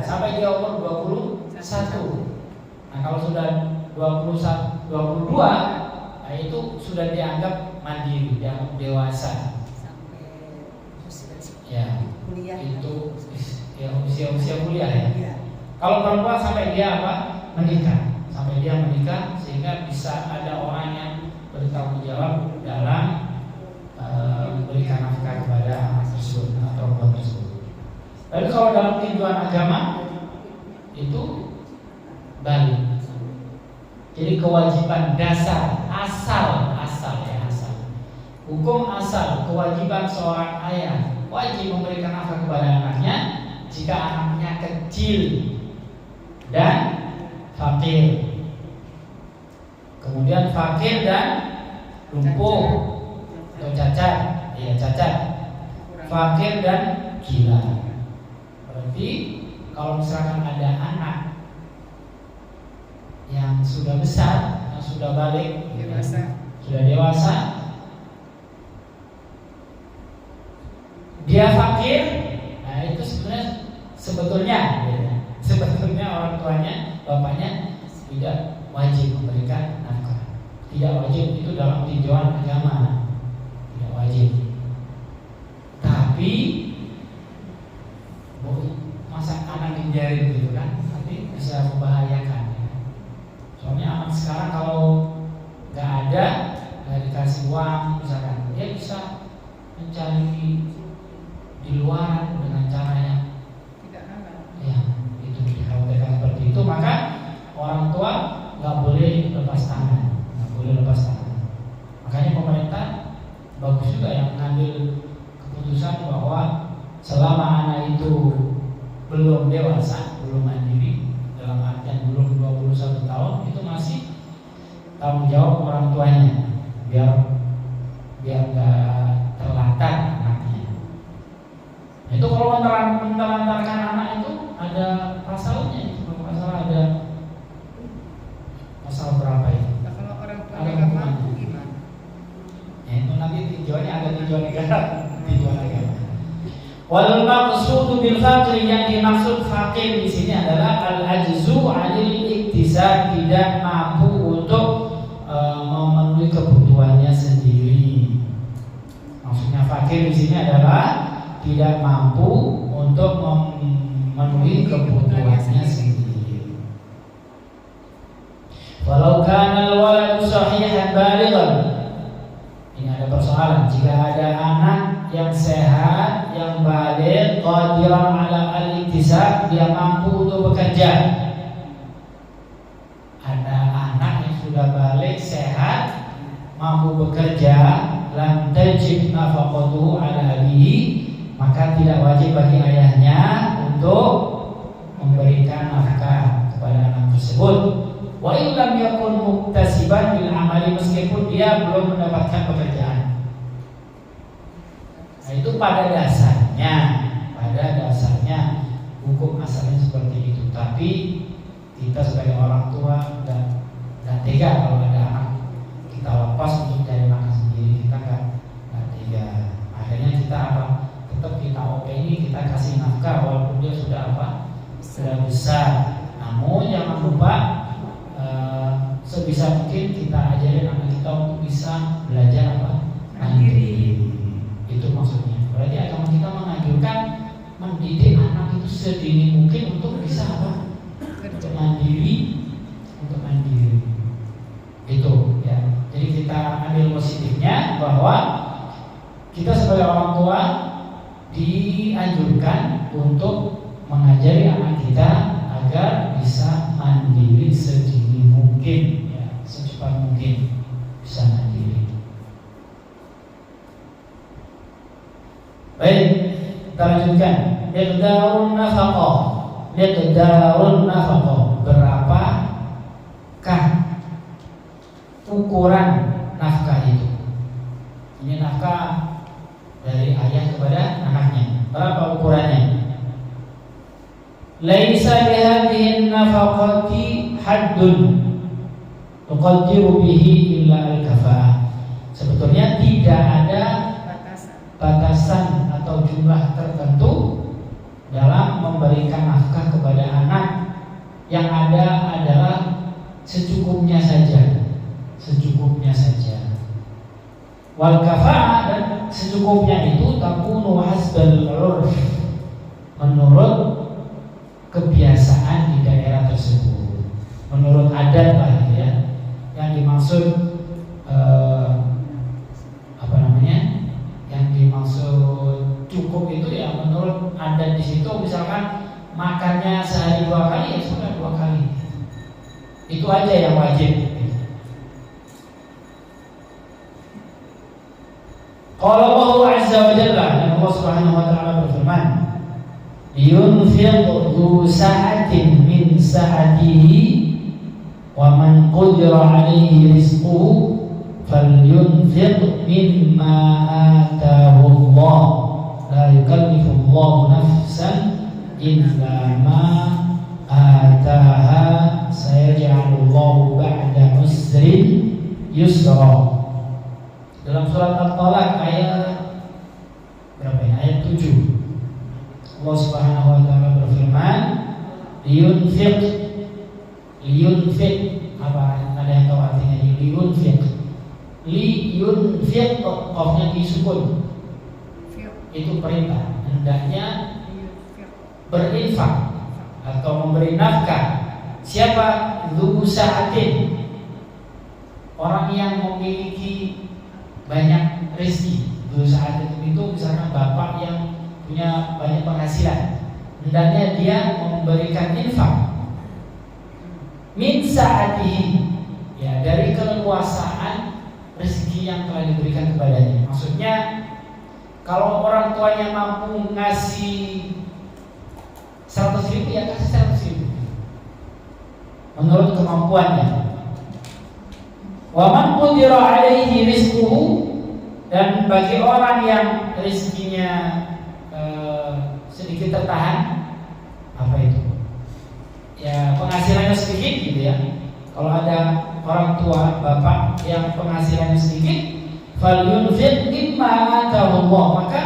Sampai dia umur 21. Nah, kalau sudah 21, 22, nah itu sudah dianggap mandiri, dianggap dewasa. Ya, itu ya usia kuliah ya. Kalau perempuan sampai dia menikah, sehingga bisa ada orang yang bertanggung jawab dalam memberikan nafkah kepada anak tersebut atau perempuan tersebut. Lalu kalau dalam tinjauan agama itu balik. Jadi kewajiban dasar asal. Hukum asal kewajiban seorang ayah wajib memberikan nafkah kepada anaknya jika anaknya kecil dan fakir. Kemudian fakir dan lumpuh atau cacat, fakir dan gila. Berarti kalau misalkan ada anak yang sudah besar, yang sudah balik, sudah dewasa, dia fakir, nah itu sebenarnya sebetulnya orang tuanya, bapaknya tidak wajib memberikan nafkah. Tidak wajib itu dalam tinjauan agama, tidak wajib. Tapi masa anak hindarin gitu kan, nanti bisa membahayakan. Soalnya anak sekarang kalau nggak ada, nggak dikasih uang misalkan, dia bisa mencari di luar dengan cara yang Tidak halal. ya itu dikhawatirkan seperti itu. Maka orang tua nggak boleh lepas tangan, makanya pemerintah bagus juga yang mengambil keputusan bahwa selama anak itu belum dewasa, belum mandiri, dalam artian belum 21 tahun, itu masih tanggung jawab orang tuanya, biar nggak terlantar anaknya. Itu kalau menelantarkan anak itu ada pasalnya, itu kalau masalah ada pasal berapa itu? Nah, kalau orang tua Ada nggak hukuman. mampu gimana? Ya, itu nanti tinjauannya ada tinjauan negara, tinjauan agama. Wal maqsudu bil faqir, yang dimaksud fakir di sini adalah al ajzu 'anil iktisab, tidak mampu untuk memenuhi kebutuhannya sendiri. Maksudnya fakir di sini adalah tidak mampu untuk memenuhi kebutuhannya sendiri. Walau kana al-waladu sahihan balighan. Ini ada persoalan, jika ada anak yang sehat, yang baligh, qadiran ala al-iktisab, dia mampu untuk bekerja. Ada anak yang sudah baligh, sehat, mampu bekerja, lam tajib nafaqatuhu ala abihi, maka tidak wajib bagi ayahnya untuk memberikan nafkah kepada anak tersebut. Wa illam yakun muktasiban bil amali, meskipun dia belum mendapatkan pekerjaan. Nah, itu pada dasarnya hukum asalnya seperti itu. Tapi kita sebagai orang tua dan tega kalau ada anak kita lepas untuk cari makan sendiri, kita nggak tega. Akhirnya kita apa? Tetap kita OPI, kita kasih nafkah walaupun dia sudah besar. Namun jangan lupa sebisa mungkin kita ajarin anak kita untuk bisa belajar mandiri. Itu maksudnya. Berarti agama kita menganjurkan mendidik anak itu sedini mungkin untuk bisa untuk mandiri. Itu ya. Jadi kita ambil positifnya bahwa kita sebagai orang tua dianjurkan untuk mengajari anak kita agar bisa mandiri sedini mungkin, ya, secepat mungkin bisa mandiri. Baik, kita lanjutkan. Miqdarun nafaqah. Berapakah ukuran nafkah itu? Ini nafkah dari ayah kepada anaknya. Berapa ukurannya? Laisa lihadhihi nafaqati haddun tuqaddiru bihi illa al-kafa'ah. Sebetulnya tidak ada batasan atau jumlah tertentu dalam memberikan nafkah kepada anak. Yang ada adalah secukupnya saja. Wal kafa'ah, dan secukupnya itu takunu hasbal 'urf, menurut kebiasaan di daerah tersebut, menurut adat lah ya. Yang dimaksud yang dimaksud cukup itu ya menurut adat di situ. Misalkan makannya sehari 2 kali, ya sudah 2 kali. Itu aja yang wajib. Qala Allah azza wa jalla, dan Allah Subhanahu wa taala berfirman, yunfiq dhu sa'atin min sa'atihi wa man qudira 'alaihi rizquhu falyunfiq mimma ataahu Allah, la yukallifu Allah nafsan illa ma ataaha, sayaj'alu Allah ba'da usrin yusra. Dalam surat At-Talaq ayat berapa ya? Ayat 7. Allah Subhanahu wa taala berfirman, berfirman, liyunfiq apa ada yang tahu artinya liyunfiq? Liyunfiq qafnya disukun. Itu perintah, hendaknya berinfak atau memberi nafkah. Siapa? Dzu sa'atin, orang yang memiliki banyak rezeki. Dzu sa'atin itu misalkan bapak yang punya banyak penghasilan, hendaknya dia memberikan infak min sa'atihi, ya, dari keleluasaan rezeki yang telah diberikan kepadanya. Maksudnya kalau orang tuanya mampu ngasih 100.000, ya kasih 100.000 menurut kemampuannya. Wa man qudira alaihi rizquhu, dan bagi orang yang rezekinya sedikit tertahan, apa itu? Ya, penghasilannya sedikit gitu ya. Kalau ada orang tua, bapak yang penghasilannya sedikit, falyunfiq mimma ataahu Allah, maka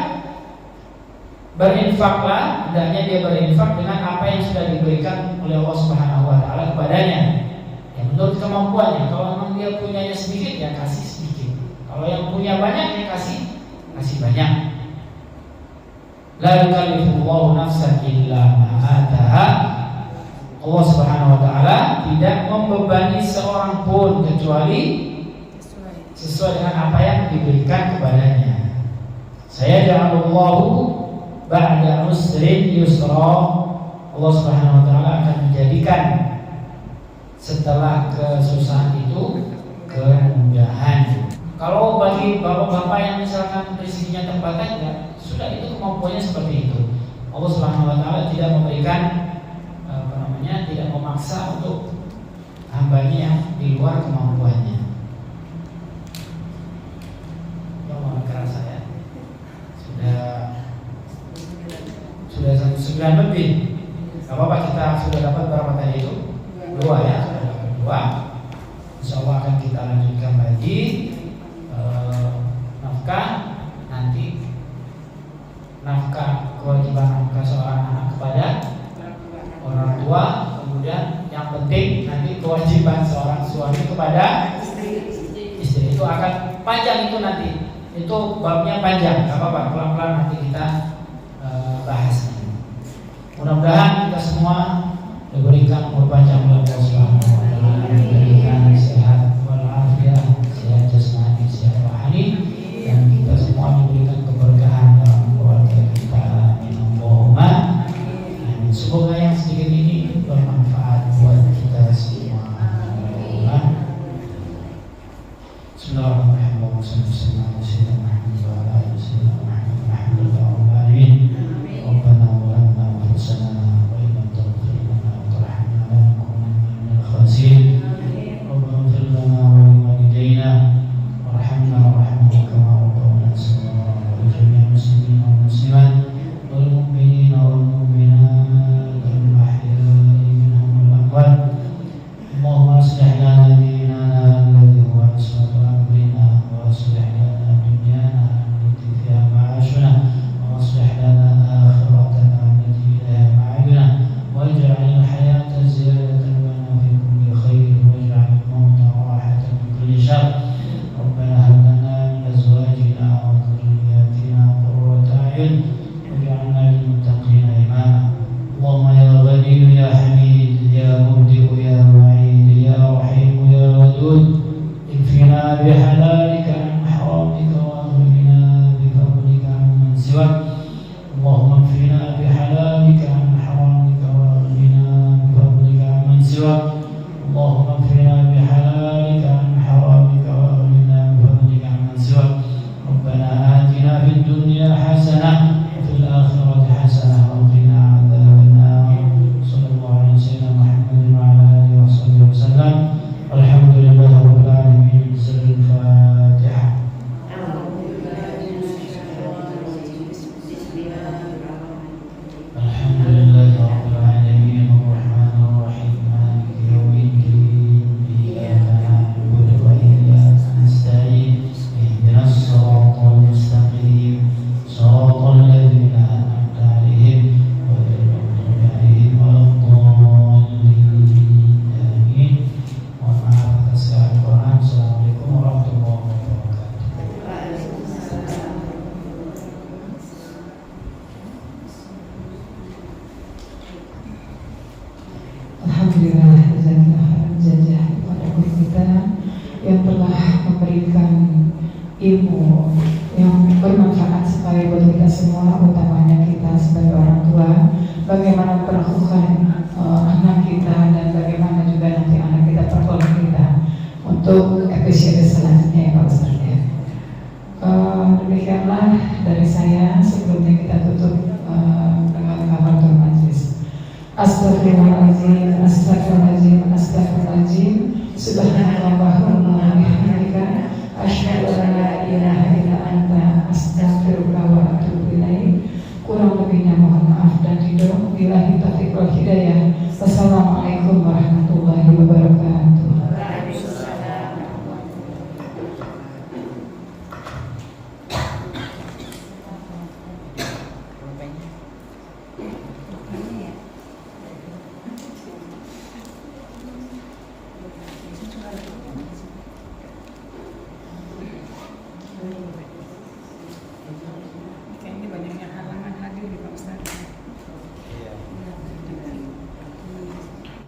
berinfaklah, hendaknya dia berinfak dengan apa yang sudah diberikan oleh Allah Subhanahu wa taala kepadanya. Ya, menurut kemampuannya. Kalau memang dia punyanya sedikit, ya kasih sedikit. Kalau yang punya banyak, ya kasih banyak. La yukallifullahu nafsan illa ma ataha. Allah Subhanahu wa taala tidak membebani seorang pun kecuali sesuai dengan apa yang diberikan kepadanya. Saya ja'alallahu ba'da usrin yusra. Allah Subhanahu wa taala akan menjadikan setelah kesusahan itu kemudahan. Kalau bagi bapak-bapak yang misalkan rezekinya terbatas, ya sudah, itu kemampuannya seperti itu. Allah Subhanahu wa taala tidak memberikan tidak memaksa untuk hambanya yang di luar kemampuannya. Yang kerasa ya, sudah 9 lebih. Gak apa-apa, kita sudah dapat berapa tadi itu? 2 ya, sudah dapat 2. Insyaallah akan kita lanjutkan lagi nafkah. Nanti nafkah, kewajiban nafkah seorang anak kepada orang tua. Kemudian yang penting nanti kewajiban seorang suami kepada istri. Itu akan panjang itu nanti. Itu babnya panjang, gak apa-apa, pelan-pelan nanti kita bahas. Mudah-mudahan kita semua diberikan umur panjang oleh Allah Subhanahu wa taala, diberikan sehat walafiat, sehat jasmani, sehat rohani, dan kita semua diberikan keberkahan dalam keluarga kita. Allahumma amin. Semoga yang sedikit ini bermanfaat buat kita semua. Alhamdulillah rabbil alamin. yang telah memberikan ilmu yang bermanfaat sekali buat kita semua, utamanya kita sebagai orang tua, bagaimana perlakukan anak kita dan bagaimana juga nanti anak kita performa kita untuk episode selanjutnya ya Pak Ustaz ya. Demikianlah dari saya, sebelumnya kita tutup dengan kafaratul majlis. Astagfirullahaladzim, astagfirullahaladzim, astagfirullahaladzim. Subhanallahumma bihamdika asyhadu an la ilaha illa anta astaghfiruka wa atubu ilaik. Kurang lebihnya mohon maaf dan ridho. Billahi taufiq wal hidayah. Wassalamualaikum warahmatullahi wabarakatuh.